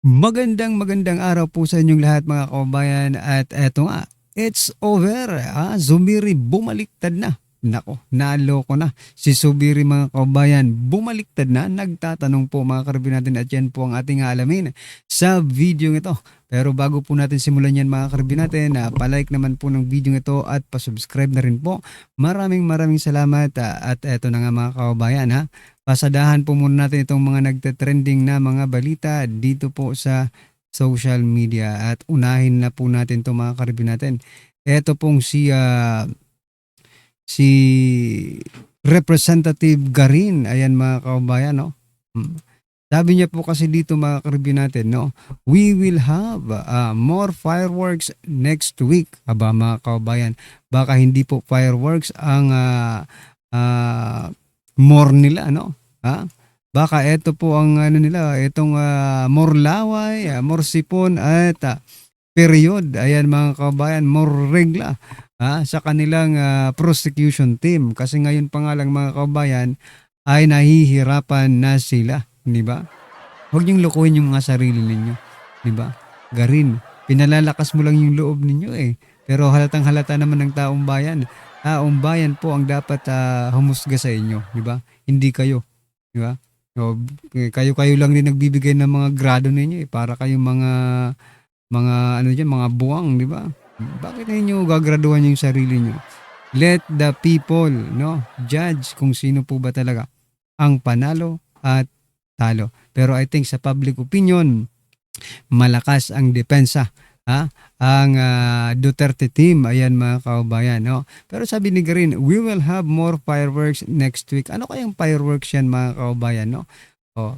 Magandang araw po sa inyong lahat mga kababayan at eto nga, it's over. Zubiri bumaliktad na. Nako, naloko na. Si Zubiri mga kababayan, bumaliktad na. Nagtatanong po mga karabin natin at yan po ang ating alamin sa video ito. Pero bago po natin simulan yan mga karabin natin, palike naman po ng video ito at pasubscribe na rin po. Maraming salamat at eto na nga mga kababayan pasadahan po muna natin itong mga nagte-trending na mga balita dito po sa social media at unahin na po natin itong mga karibin natin. Ito pong si Representative Garin, ayan mga kababayan, no? Sabi niya po kasi dito mga karibin natin, no? We will have more fireworks next week. Aba mga kababayan, baka hindi po fireworks ang more nila, no? Baka ito po ang ano nila, itong more laway, more sipon at period. Ayan mga kabayan, more regla sa kanilang prosecution team. Kasi ngayon pa nga lang mga kabayan ay nahihirapan na sila, di ba? Huwag niyong lokohin yung mga sarili ninyo, di ba? Garin, pinalalakas mo lang yung loob ninyo eh. Pero halatang halata naman ng taong bayan. Taong bayan po ang dapat humusga sa inyo, di ba? Hindi kayo, di ba? So, kayo lang din nagbibigay ng mga grado ninyo eh, para kayong mga ano diyan, mga buwang, di ba? Bakit ninyo gagraduhan yung sarili niyo? Let the people, no, judge kung sino po ba talaga ang panalo at talo. Pero I think sa public opinion, malakas ang depensa ang Duterte team. Ayan mga kababayan, no? Pero sabi ni Garin, we will have more fireworks next week. Ano kayang fireworks yan mga kababayan, no?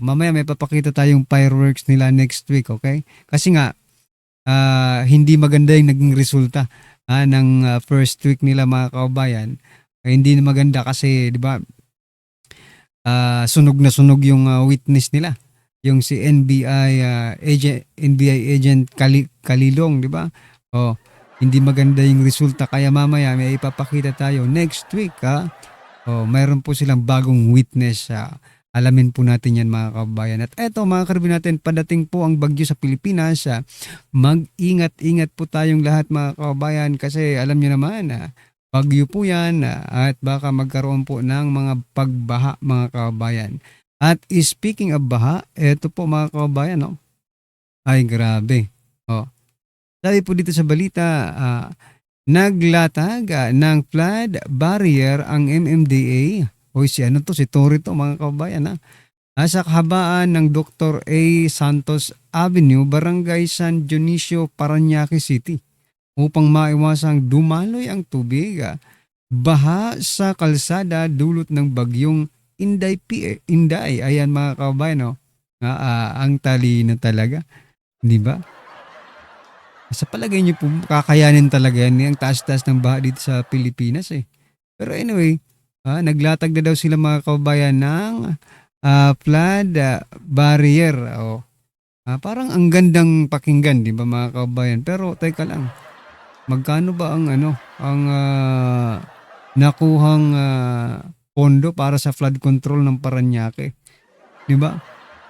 Mamaya may papakita tayong fireworks nila next week, okay? Kasi nga hindi maganda yung naging resulta ng first week nila mga kababayan. Hindi na maganda kasi, di ba, sunog na sunog yung witness nila, yung si NBI agent Kalilong, di ba? Hindi maganda yung resulta, kaya mamaya may ipapakita tayo next week. Mayroon po silang bagong witness. Alamin po natin yan mga kababayan. At eto mga karabin natin, padating po ang bagyo sa Pilipinas. Mag-ingat-ingat po tayong lahat mga kababayan kasi alam niyo naman bagyo po yan at baka magkaroon po ng mga pagbaha mga kababayan. At speaking of baha, eto po mga kababayan, no? Ay grabe. Sabi po dito sa balita, naglatag ng flood barrier ang MMDA. Si ano to, si Tory to mga kababayan sa kahabaan ng Dr. A. Santos Avenue, Barangay San Dionisio, Parañaque City upang maiwasang dumaloy ang tubig. Baha sa kalsada dulot ng bagyong Inday. Ayan mga kababayan, no? Ang talino talaga, di ba? Sa palagay niyo po, kakayanin talaga yan ang taas-taas ng baha dito sa Pilipinas eh. Pero anyway, naglatag na daw sila mga kababayan ng flood barrier. Parang ang gandang pakinggan, di ba mga kababayan? Pero teka lang, magkano ba ang nakuhang pondo para sa flood control ng Parañaque? Di ba?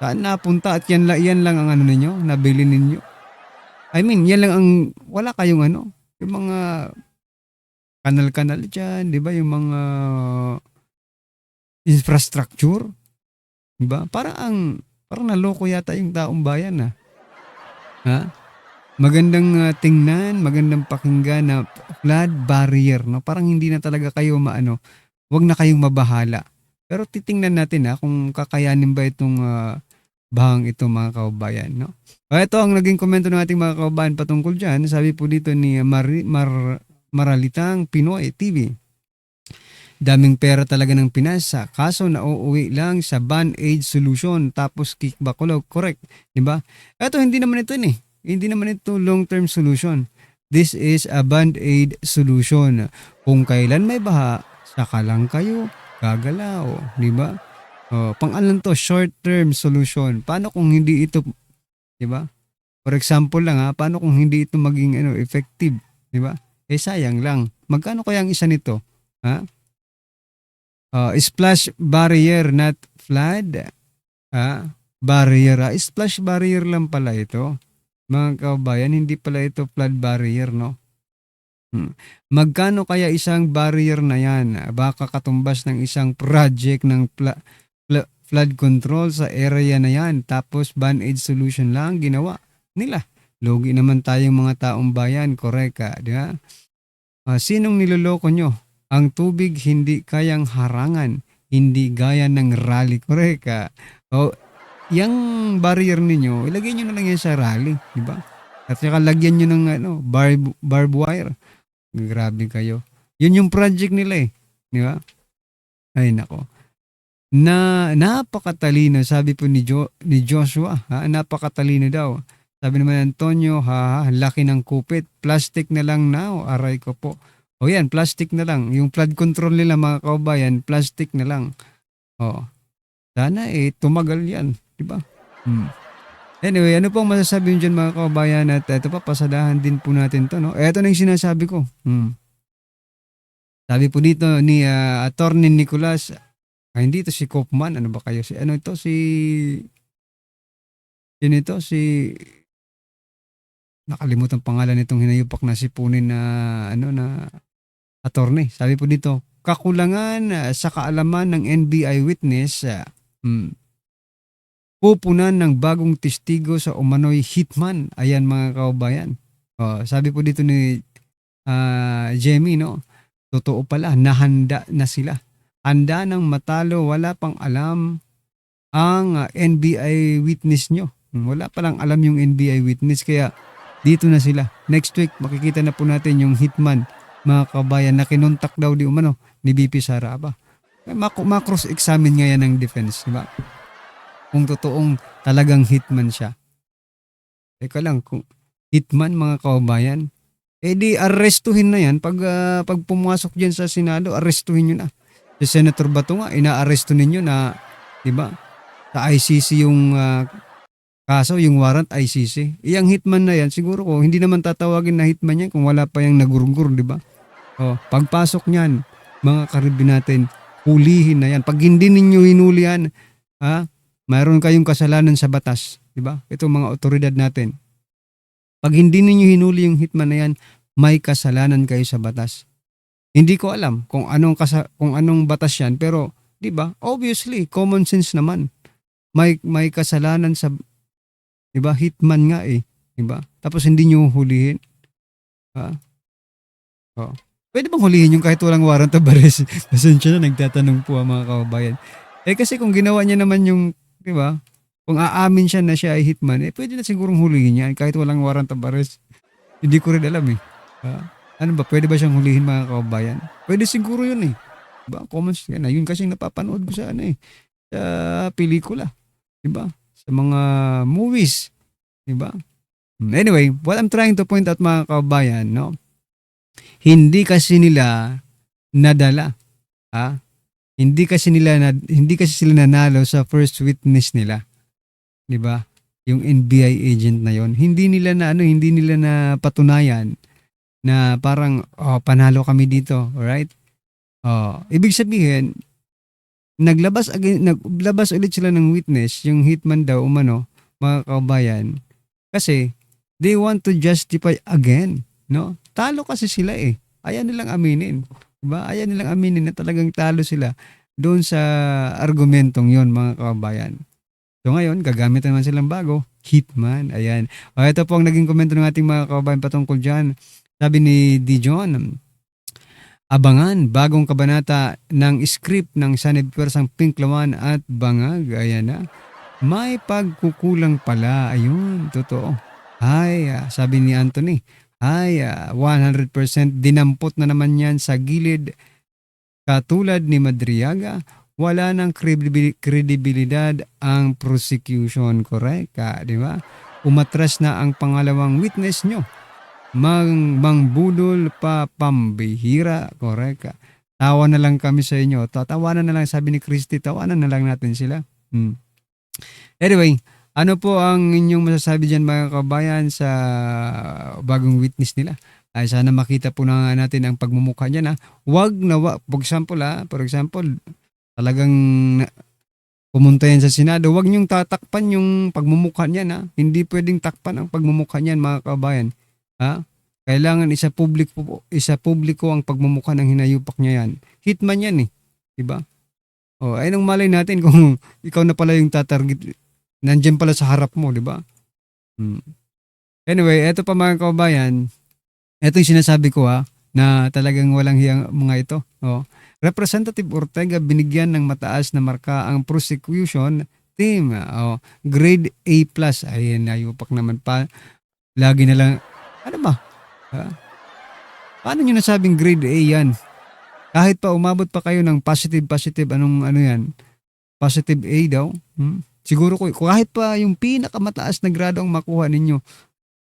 Saan napunta at yan lang ang ninyo, nabili ninyo? I mean, yan lang ang wala kayong yung mga kanal-kanal dyan, di ba? Yung mga infrastructure, di ba? Parang naloko yata yung taong bayan Magandang tingnan, magandang pakinggan na flood barrier, no? Parang hindi na talaga kayo wag na kayong mabahala. Pero titingnan natin kung kakayanin ba itong bahang ito mga kababayan, no? Ito ang naging komento ng ating mga kababayan patungkol dyan. Sabi po dito ni Maralitang Pinoy TV. Daming pera talaga ng Pinas kaso nauuwi lang sa band-aid solution tapos kickback correct, di ba? Ito hindi naman ito long-term solution. This is a band-aid solution. Kung kailan may baha, saka lang kayo gagalaw, di ba? Pang-alan to, short-term solution. Paano kung hindi ito, di ba? For example lang paano kung hindi ito maging effective, di ba? Sayang lang. Magkano kaya ang isa nito? Splash barrier not flood. barrier. Splash barrier lang pala ito. Mga kabayan, hindi pala ito flood barrier, no? Hmm. Magkano kaya isang barrier na yan? Baka katumbas ng isang project ng flood control sa area na yan. Tapos band-aid solution lang ginawa nila. Logi naman tayong mga taong bayan, correct ka, di ba? Sinong niloloko nyo? Ang tubig hindi kayang harangan, hindi gaya ng rally, correct ka? O, yung barrier ninyo, ilagay nyo na lang yan sa rally, di ba? At saka lagyan nyo ng barbed wire. Grabe kayo. Yun yung project nila eh. Di ba? Ay nako. Napakatalino, sabi po ni Joshua, napakatalino daw. Sabi naman Antonio, laki ng kupit. Plastic na lang na, aray ko po. O yan, plastic na lang. Yung flood control nila mga kaubayan, plastic na lang. O, sana tumagal yan. Diba? Anyway, ano pong masasabi nyo dyan mga kaubayan? At ito pa, pasadahan din po natin to. No? Ito na yung sinasabi ko. Sabi po dito ni Attorney Nicolas, hindi to si Kaufman. Ano ba kayo? Sino ito? Nakalimutan pangalan nitong hinayupak na sipunin na attorney. Sabi po dito, kakulangan sa kaalaman ng NBI witness, pupunan ng bagong testigo sa umano'y hitman. Ayan mga kaubayan. Sabi po dito ni Jamie, no? Totoo pala, nahanda na sila. Handa ng matalo, wala pang alam ang NBI witness nyo. Wala palang alam yung NBI witness, kaya dito na sila. Next week, makikita na po natin yung hitman, mga kabayan, na kinontak daw ni BP Sara. Ma-cross-examine nga yan ng defense, di ba? Kung totoong talagang hitman siya. Teka lang, kung hitman mga kabayan, di arrestuhin na yan. Pag pumasok dyan sa Senado, arrestuhin nyo na. Si Senator Bato nga, ina-arresto ninyo na, di ba? Sa ICC yung kaso, yung warrant ICC. Iyang hitman na yan, siguro ko, hindi naman tatawagin na hitman yan kung wala pa yung nagurgur, di ba? Pagpasok niyan, mga karibin natin, hulihin na yan. Pag hindi ninyo hinuli yan, mayroon kayong kasalanan sa batas, di ba? Ito mga otoridad natin. Pag hindi ninyo hinuli yung hitman na yan, may kasalanan kayo sa batas. Hindi ko alam kung anong batas yan, pero, di ba? Obviously, common sense naman. May kasalanan sa, diba? Hitman nga diba? Tapos hindi nyo hulihin. Pwede bang hulihin yung kahit walang warrant of arrest? Pasensya na, nagtatanong po ang mga kababayan. Kasi kung ginawa niya naman yung, diba? Kung aamin siya na siya ay hitman, pwede na sigurong hulihin niya kahit walang warrant of arrest. Hindi ko rin alam Ano ba? Pwede ba siyang hulihin mga kababayan? Pwede siguro yun Diba? Common sense na. Yun kasi napapanood ko sa sa pelikula. Diba? Sa mga movies. Diba? Anyway, what I'm trying to point out mga kababayan, no? Hindi kasi nila nadala. Hindi kasi sila nanalo sa first witness nila. Diba? Yung NBI agent na yon. Hindi nila na patunayan na parang panalo kami dito, alright? Ibig sabihin, naglabas ulit sila ng witness, yung hitman daw mga kabayan, kasi they want to justify again, no? Talo kasi sila Ayaw nilang aminin, diba? Ayaw nilang aminin na talagang talo sila doon sa argumentong yon mga kabayan. So ngayon, gagamit naman silang bago, hitman. Ayan. Ito po ang naging komento ng ating mga kababayan patungkol dyan. Sabi ni Dijon, abangan bagong kabanata ng script ng Sanib Pwersang Pinklawan at Bangag. Ayan na. May pagkukulang pala. Ayun, totoo. Sabi ni Anthony, 100% dinampot na naman yan sa gilid. Katulad ni Madriaga, wala ng kredibilidad ang prosecution, correct? Di ba? Umatras na ang pangalawang witness nyo. Mangbudol pa pambihira, correct? Tawa na lang kami sa inyo. Tawanan na lang, sabi ni Christy, tawanan na lang natin sila. Anyway, ano po ang inyong masasabi dyan mga kabayan sa bagong witness nila? Ay sana makita po na natin ang pagmumukha niyan. For example, talagang pumunta yan sa Senado. Huwag niyong tatakpan yung pagmumukha niyan, ha. Hindi pwedeng takpan ang pagmumukha niyan, mga kabayan. Ha? Kailangan isa publiko ang pagmumukha ng hinayupak niya yan. Hitman yan eh. Diba? O, ay nang malay natin kung ikaw na pala yung tatarget. Nandiyan pala sa harap mo, diba? Anyway, eto pa mga kabayan. Ito yung sinasabi ko, ha, na talagang walang hiyang mga ito. O, Representative Ortega binigyan ng mataas na marka ang prosecution team. O, grade A+. Ayun, ayupak naman pa. Lagi na lang, ano ba? Ha? Paano nyo nasabing grade A yan? Kahit pa umabot pa kayo ng positive, ano yan? Positive A daw. Siguro kahit pa yung pinakamataas na grado ang makuha ninyo,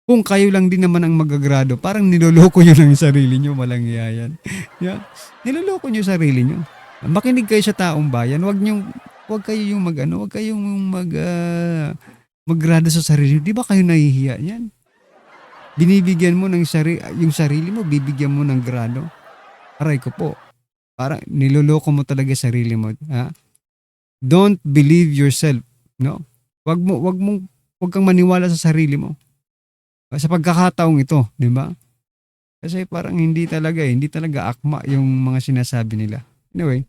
kung kayo lang din naman ang magagrado, parang niloloko nyo lang yung sarili nyo, malangya yan. Yeah. Niloloko nyo yung sarili nyo. Makinig kayo sa taong bayan, wag kayong maggrado sa sarili. Di ba kayo nahihiya yan? Binibigyan mo ng yung sarili mo, bibigyan mo ng grado. Aray ko po. Parang niloloko mo talaga sarili mo, ha? Don't believe yourself, no? Wag kang maniwala sa sarili mo. Sa pagkakataong ito, di ba? Kasi parang hindi talaga akma yung mga sinasabi nila. Anyway,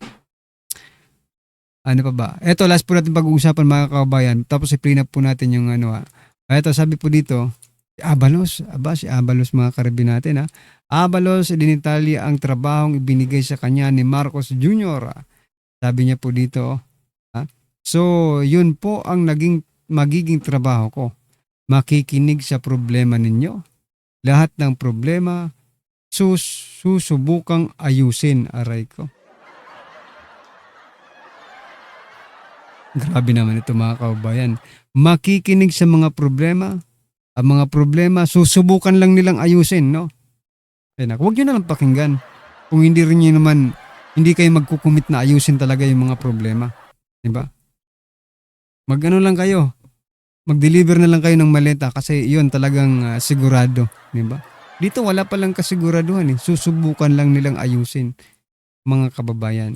ano pa ba? Eto, last po natin pag-uusapan mga kabayan. Tapos i-clean up po natin yung ano, ha. Eto, sabi po dito, si Abalos mga karabin natin, ha. Abalos, idinitalya ang trabahong ibinigay sa kanya ni Marcos Jr. Sabi niya po dito, ha. So, yun po ang magiging trabaho ko. Makikinig sa problema ninyo. Lahat ng problema, susubukang ayusin, aray ko. Grabe naman ito mga kabayan. Makikinig sa mga problema. Ang mga problema, susubukan lang nilang ayusin, no? Huwag nyo na lang pakinggan. Kung hindi kayo magkukumit na ayusin talaga yung mga problema. Diba? Mag-ano lang kayo. Mag-deliver na lang kayo ng maleta kasi yun talagang sigurado, di ba? Dito wala pa lang kasiguraduhan eh. Susubukan lang nilang ayusin, mga kababayan.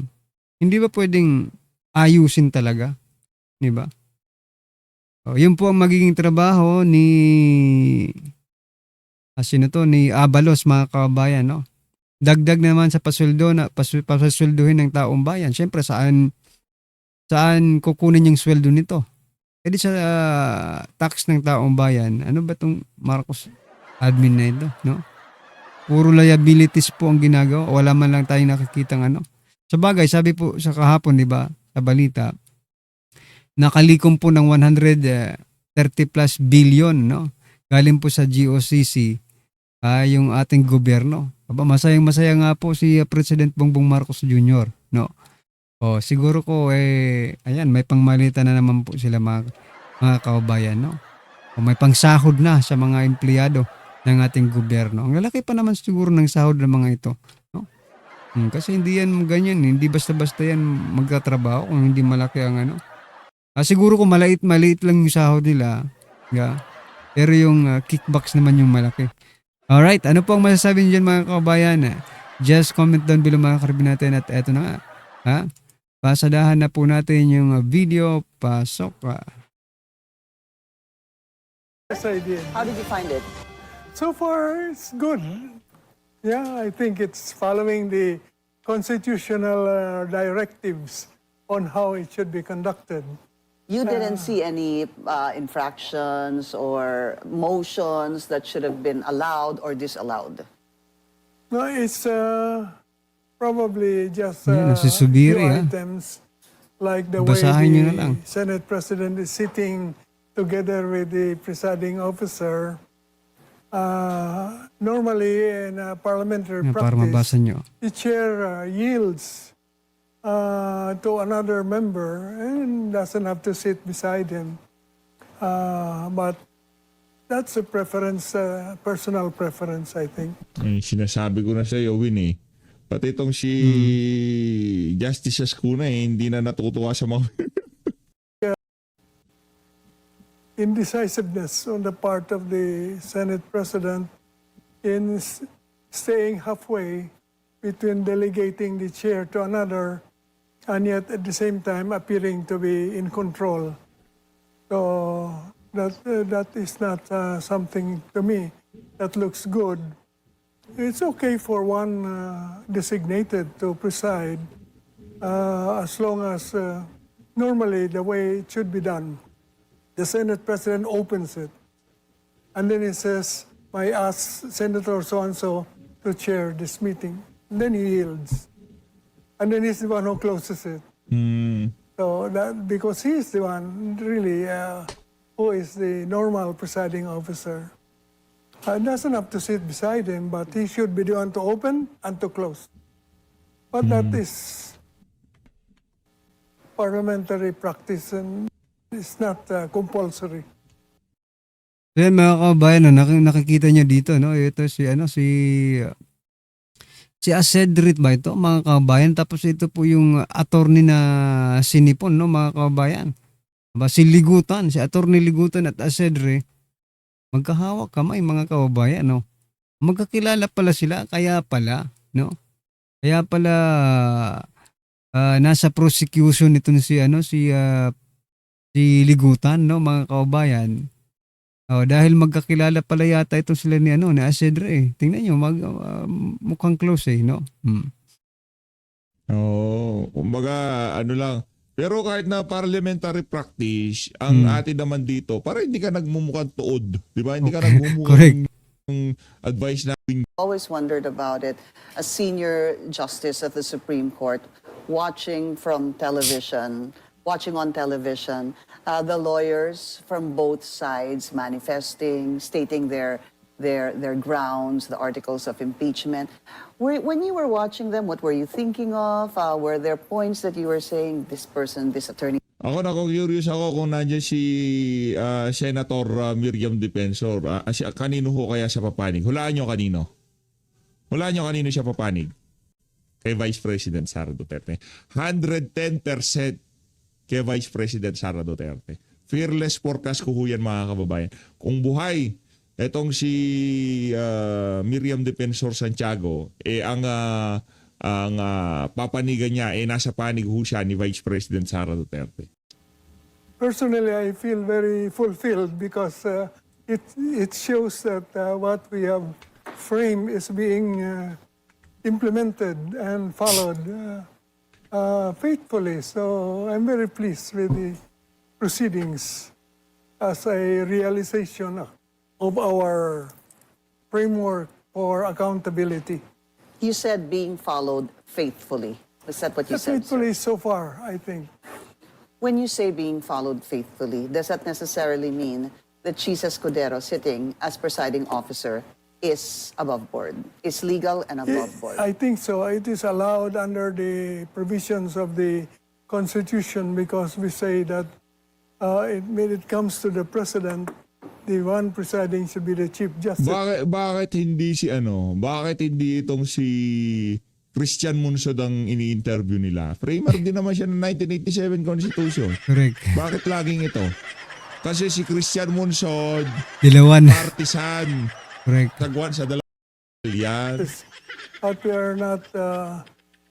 Hindi ba pwedeng ayusin talaga, di ba? O, yun po ang magiging trabaho ni ni Abalos, mga kababayan, no? Dagdag naman sa pasweldohin ng taong bayan. Syempre saan kukunin yung sweldo nito? Di sa tax ng taong bayan, ano ba itong Marcos admin na ito, no? Puro liabilities po ang ginagawa, wala man lang tayong nakikitang ano. Sa bagay, sabi po sa kahapon, di ba, sa balita, nakalikom po ng 130 plus billion, no? Galing po sa GOCC, yung ating gobyerno. Masayang-masaya nga po si President Bongbong Marcos Jr., no? O, siguro ko, ayan, may pangmalita na naman po sila mga kababayan, no? O may pangsahod na sa mga empleyado ng ating gobyerno. Ang lalaki pa naman siguro ng sahod ng mga ito, no? Kasi hindi yan ganyan, hindi basta-basta yan magtatrabaho kung hindi malaki ang ano. Siguro kung maliit lang yung sahod nila, yeah, pero yung kickbacks naman yung malaki. Alright, ano po ang masasabi niyo dyan mga kababayan? Just comment down below mga karabin natin at eto na nga, ha? Pasadahan na po natin yung video. Pasok ka. Yes, I did. How did you find it? So far, it's good. Yeah, I think it's following the constitutional directives on how it should be conducted. You didn't see any infractions or motions that should have been allowed or disallowed? No, it's probably just Yan, few nasusubiri, ha? items like the Basahin nyo na way lang. the Senate President is sitting together with the presiding officer. Normally in parliamentary Yan, para mabasa practice, nyo. the chair yields to another member and doesn't have to sit beside him. But that's a preference, personal preference, I think. Sinasabi ko na sa iyo, Winnie. Pati itong si Justice Ascuna hindi na natutuwa sa mga... Indecisiveness on the part of the Senate President in staying halfway between delegating the chair to another and yet at the same time appearing to be in control. So that is not something to me that looks good. It's okay for one designated to preside as long as normally the way it should be done. The Senate President opens it, and then he says, I ask Senator so-and-so to chair this meeting. And then he yields. And then he's the one who closes it. So that, because he's the one really who is the normal presiding officer. Doesn't have to sit beside him, but he should be the one to open and to close. But that is parliamentary practice and it's not compulsory. Ayan mga kabayan, no, nakikita niyo dito, no? Ito si Asedrit ba ito, mga kabayan? Tapos ito po yung attorney na sinipon, no, mga kabayan. Si Ligutan, si attorney Ligutan at Asedre, magkahawak kamay, mga kabayan, no? Magkakilala pala sila, kaya pala, no? Kaya pala nasa prosecution nito si Ligutan, no, mga kabayan. Oh, dahil magkakilala pala yata ito sila ni Asedre eh. Tingnan niyo, mukhang close eh, no? Kumbaga ano lang. Pero kahit na parliamentary practice, ang atin naman dito, para hindi ka nagmumukhang tuod, di ba? Hindi ka nagmumukhang advice na Always wondered about it. A senior justice of the Supreme Court watching on television, the lawyers from both sides manifesting, stating their grounds, the articles of impeachment. When you were watching them, what were you thinking of? Were there points that you were saying, this person, this attorney? Curious ako kung nandiyan si Senator Miriam Defensor. Kanino ho kaya siya papanig? Hulaan nyo kanino? Hulaan nyo kanino siya papanig? Kay Vice President Sara Duterte. 110% kay Vice President Sara Duterte. Fearless forecast ko ho yan, mga kababayan. Kung buhay, etong si Miriam Defensor Santiago, ang papanigan niya, nasa panig ho siya ni Vice President Sara Duterte. Personally, I feel very fulfilled because it shows that what we have framed is being implemented and followed faithfully. So I'm very pleased with the proceedings as a realization of our framework for accountability. You said being followed faithfully. Is that what you said, sir? Faithfully so far, I think. When you say being followed faithfully, does that necessarily mean that Chisa Escudero sitting as presiding officer is above board, is legal and above board? I think so. It is allowed under the provisions of the Constitution because we say that when it comes to the President, the one presiding should be the Chief Justice. Bakit hindi itong si Christian Munsod ang ini-interview nila? Framer din naman siya ng 1987 Constitution. Correct. Bakit laging ito? Kasi si Christian Munsod, Dilawan. partisan. Correct. Tagwan sa dalawa. Yan. But we are not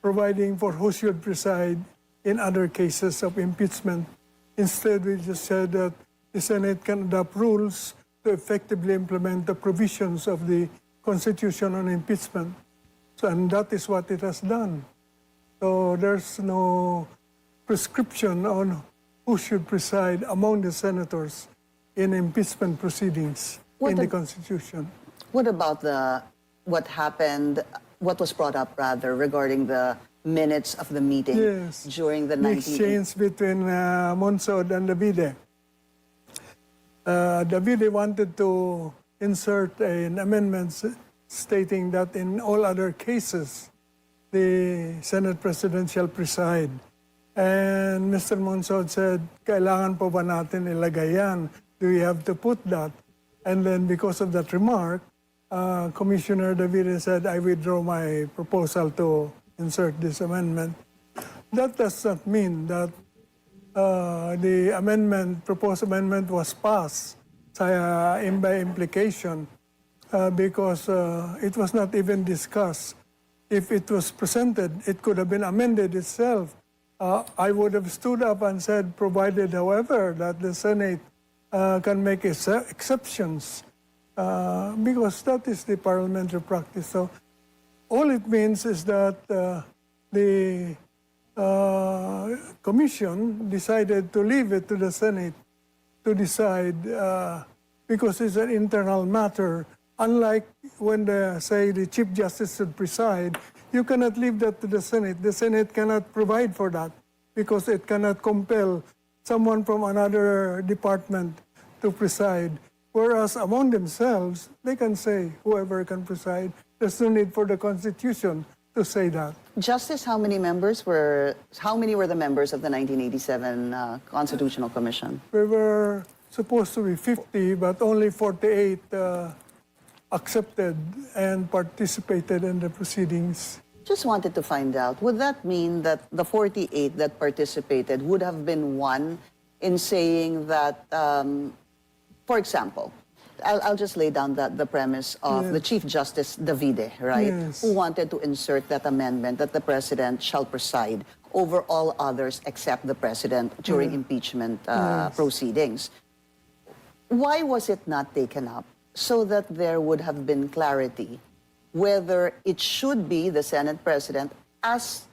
providing for who should preside in other cases of impeachment. Instead, we just said that the Senate can adopt rules to effectively implement the provisions of the Constitution on impeachment. So, and that is what it has done. So there's no prescription on who should preside among the senators in impeachment proceedings in the Constitution. What about what was brought up rather regarding the minutes of the meeting Yes. during the The 19... exchange between Monsod and Davide. Davide wanted to insert an amendment stating that in all other cases, the Senate President shall preside. And Mr. Monsod said, kailangan po ba natin ilagay yan? Do we have to put that? And then because of that remark, Commissioner Davide said, I withdraw my proposal to insert this amendment. That does not mean that the proposed amendment was passed by implication because it was not even discussed. If it was presented, it could have been amended itself I would have stood up and said, provided, however, that the Senate can make exceptions, because that is the parliamentary practice. So all it means is that the commission decided to leave it to the Senate to decide, because it's an internal matter. Unlike when, say, the Chief Justice should preside, you cannot leave that to the Senate. The Senate cannot provide for that because it cannot compel someone from another department to preside. Whereas among themselves, they can say whoever can preside. There's no need for the Constitution to say that. Justice, how many were the members of the 1987 Constitutional Commission? We were supposed to be 50, but only 48 accepted and participated in the proceedings. Just wanted to find out, would that mean that the 48 that participated would have been one in saying that, for example, I'll just lay down the premise of the Chief Justice Davide, right? Yes. Who wanted to insert that amendment that the President shall preside over all others except the President during impeachment proceedings. Why was it not taken up so that there would have been clarity whether it should be the Senate President, as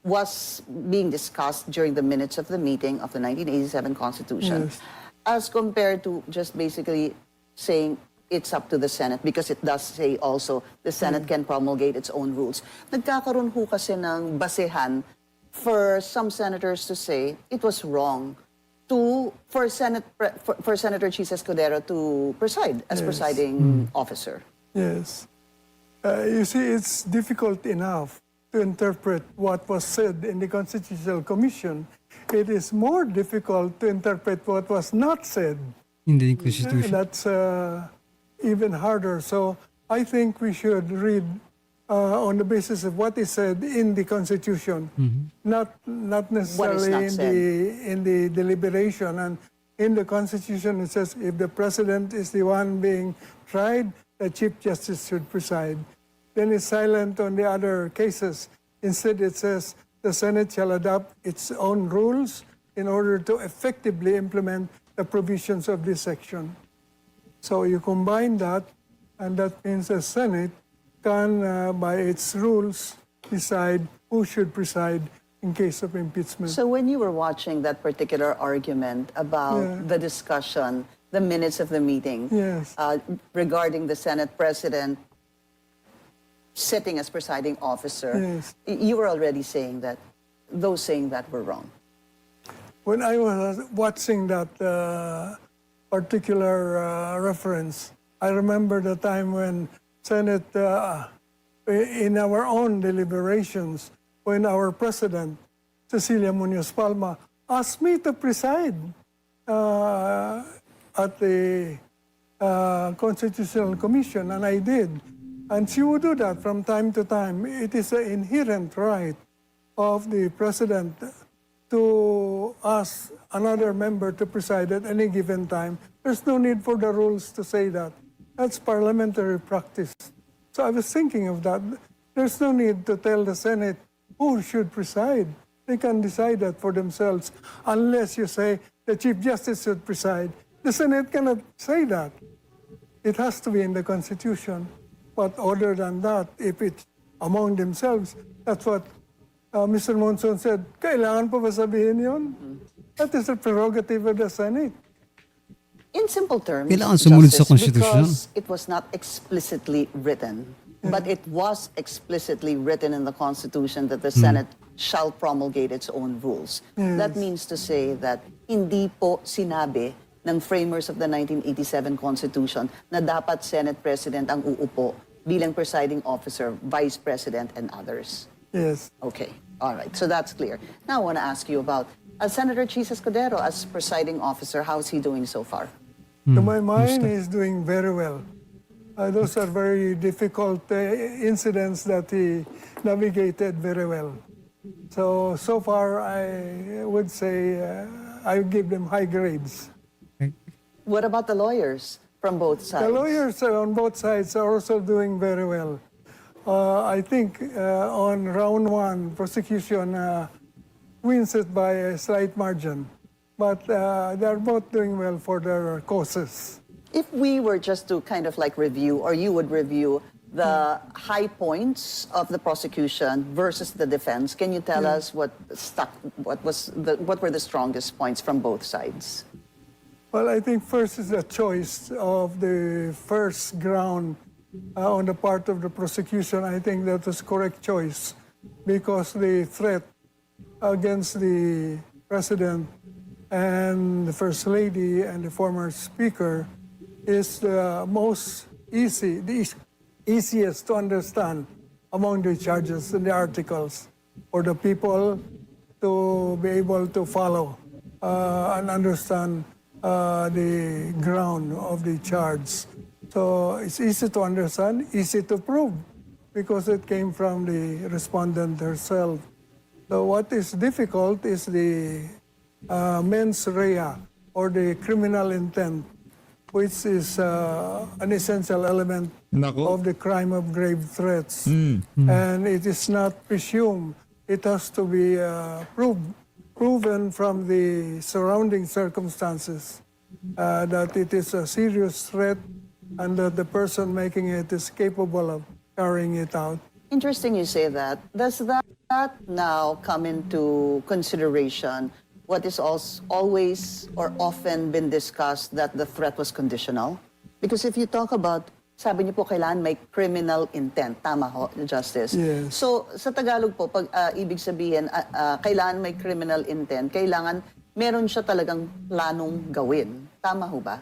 was being discussed during the minutes of the meeting of the 1987 Constitution, Yes. as compared to just basically saying it's up to the Senate, because it does say also the Senate can promulgate its own rules. Nagkakaroon ho kasi ng basehan for some senators to say it was wrong for Senator Chis Escudero to preside as presiding officer. Yes. You see, it's difficult enough to interpret what was said in the Constitutional Commission. It is more difficult to interpret what was not said. In the Constitution. That's even harder. So I think we should read on the basis of what is said in the Constitution, not necessarily not in the deliberation. And in the Constitution, it says if the President is the one being tried, the Chief Justice should preside. Then it's silent on the other cases. Instead, it says the Senate shall adopt its own rules in order to effectively implement the provisions of this section. So you combine that, and that means the Senate can, by its rules, decide who should preside in case of impeachment. So when you were watching that particular argument about the discussion, the minutes of the meeting, Yes. regarding the Senate President sitting as presiding officer, Yes. you were already saying that those saying that were wrong. When I was watching that particular reference, I remember the time when Senate, in our own deliberations, when our President, Cecilia Munoz Palma, asked me to preside at the Constitutional Commission, and I did. And she would do that from time to time. It is an inherent right of the President to ask another member to preside at any given time. There's no need for the rules to say that. That's parliamentary practice. So I was thinking of that. There's no need to tell the Senate who should preside. They can decide that for themselves, unless you say the Chief Justice should preside. The Senate cannot say that. It has to be in the Constitution. But other than that, if it's among themselves, that's what Mr. Monson said, kailangan pa ba sabihin yun? That is the prerogative of the Senate. In simple terms, Kailangan sumunod sa Justice, Constitution. because it was not explicitly written, but it was explicitly written in the Constitution that the Senate shall promulgate its own rules. That means to say that hindi po sinabi ng framers of the 1987 Constitution na dapat Senate President ang uupo bilang presiding officer, Vice President, and others. Yes. Okay, all right, so that's clear. Now I want to ask you about Senator Chis Escudero as presiding officer. How's he doing so far? To my mind, he's doing very well. Those are very difficult incidents that he navigated very well. So far, I would say I would give them high grades. What about the lawyers from both sides? The lawyers on both sides are also doing very well. I think on round one prosecution, wins it by a slight margin. But they're both doing well for their causes. If we were just to kind of like review, or you would review the high points of the prosecution versus the defense, can you tell us what were the strongest points from both sides? Well, I think first is the choice of the first ground on the part of the prosecution. I think that was correct choice because the threat against the president and the first lady and the former speaker is the most easy, easiest to understand among the charges and the articles for the people to be able to follow and understand the ground of the charge. So it's easy to understand, easy to prove because it came from the respondent herself. So what is difficult is the mens rea or the criminal intent, which is an essential element Nako. of the crime of grave threats. And it is not presumed. It has to be proven from the surrounding circumstances that it is a serious threat and that the person making it is capable of carrying it out. Interesting you say that. Does that now come into consideration what is always or often been discussed, that the threat was conditional? Because if you talk about, sabi niyo po kailangan may criminal intent. Tama ho, Justice? Yes. So sa Tagalog po, pag ibig sabihin, kailangan may criminal intent, kailangan meron siya talagang planong gawin. Tama ho ba?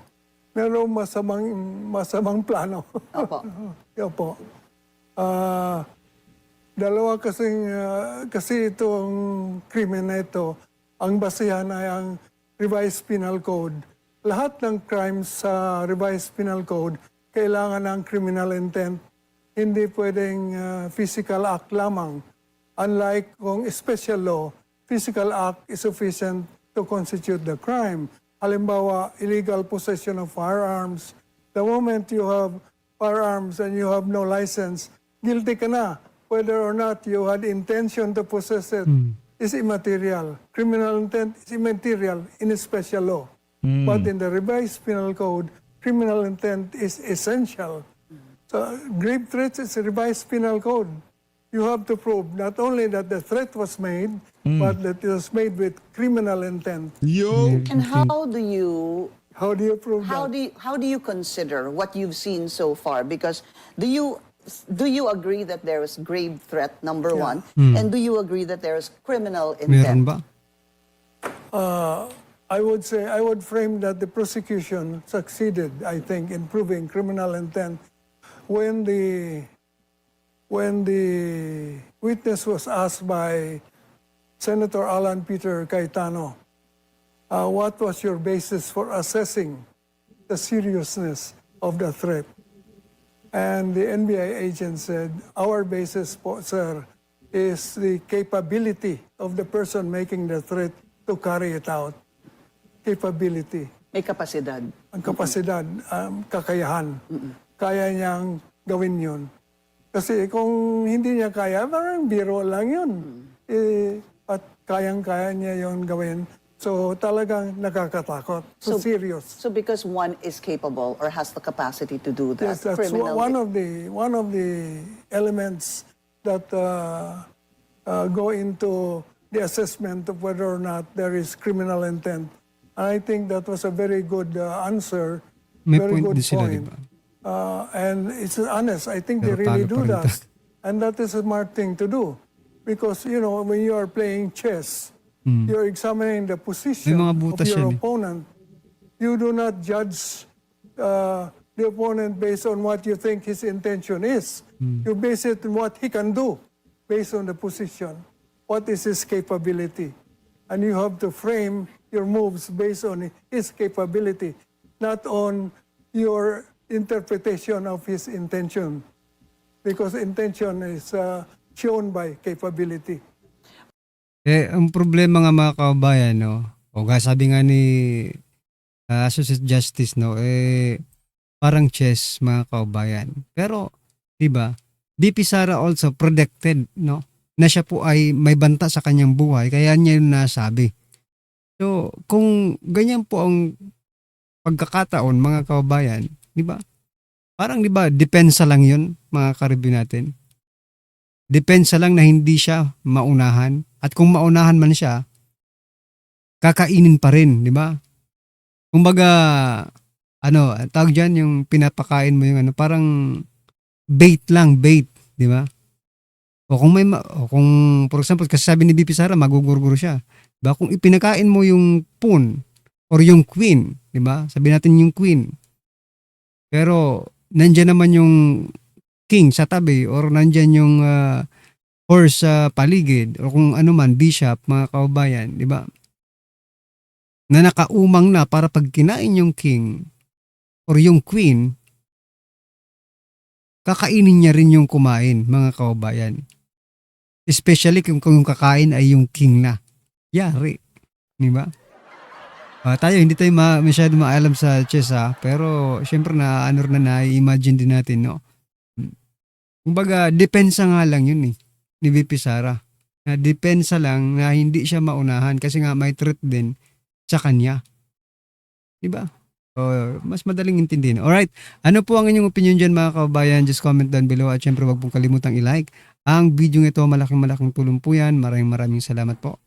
Merong masamang plano. Opo. Opo. Dalawa kasi itong krimen na ito, ang basihan ay ang Revised Penal Code. Lahat ng crimes sa Revised Penal Code, kailangan ng criminal intent. Hindi pwedeng physical act lamang. Unlike kung special law, physical act is sufficient to constitute the crime. Halimbawa, illegal possession of firearms. The moment you have firearms and you have no license, guilty ka na. Whether or not you had intention to possess it is immaterial. Criminal intent is immaterial in a special law. But in the Revised Penal Code, criminal intent is essential. So grave threats is a Revised Penal Code. You have to prove not only that the threat was made, but that it was made with criminal intent. Yo! And how do you How do you prove that? how do you consider what you've seen so far? Because do you agree that there is grave threat, number one, and do you agree that there is criminal Meron intent? ba? I would say, I would frame that the prosecution succeeded, I think, in proving criminal intent when the witness was asked by Senator Alan Peter Cayetano, what was your basis for assessing the seriousness of the threat? And the NBI agent said, our basis, po, sir, is the capability of the person making the threat to carry it out. Capability. May kapasidad. Ang kapasidad, kakayahan. Kaya niyang gawin yun. Kasi kung hindi niya kaya, parang biro lang yun. At kayang-kaya niya yun gawin. So talagang nakakatakot. So serious. So because one is capable or has the capacity to do that, Yes, that's criminal one of the elements that go into the assessment of whether or not there is criminal intent. And I think that was a very good answer. May very point good din sila, di point. ba? And it's honest. I think they Pero really talo do pa rin that. tayo. And that is a smart thing to do. Because, you know, when you are playing chess, you're examining the position May mga of butas your yan eh. opponent. You do not judge the opponent based on what you think his intention is. You base it on what he can do based on the position. What is his capability? And you have to frame your moves based on his capability, not on your interpretation of his intention. Because intention is shown by capability. Ang problema nga mga kababayan, no, o sabi nga ni Associate Justice, no, parang chess mga kababayan. Pero, di ba, BP Sara also predicted, no, na siya po ay may banta sa kanyang buhay, kaya niya yun nasabi. So, kung ganyan po ang pagkakataon, mga kababayan, di ba? Parang di ba, depensa lang yun, mga karibyo natin. Depensa lang na hindi siya maunahan. At kung maunahan man siya, kakainin pa rin, di ba? Kumbaga, tawag dyan yung pinapakain mo yung parang bait lang, bait, di ba? O kung for example, kasi sabi ni BP Sara, magugurguro siya. Diba? Kung ipinakain mo yung pawn or yung queen, di ba? Sabi natin yung queen. Pero nandiyan naman yung king sa tabi or nandiyan yung horse sa paligid o kung ano man, bishop, mga kababayan, di ba? Na nakaumang na para pag kinain yung king or yung queen, kakainin niya rin yung kumain, mga kababayan. Especially kung yung kakain ay yung king na. Yari. Di ba? Tayo, hindi tayo masyado maalam sa chess pero syempre na-imagine din natin, no? Kumbaga, depensa nga lang yun ni VP Sara. Na depensa lang na hindi siya maunahan kasi nga may threat din sa kanya. Di ba? Mas madaling intindihin. Alright, ano po ang inyong opinion dyan, mga kababayan? Just comment down below at syempre wag pong kalimutang i-like ang video ito. Malaking tulong po yan. Maraming salamat po.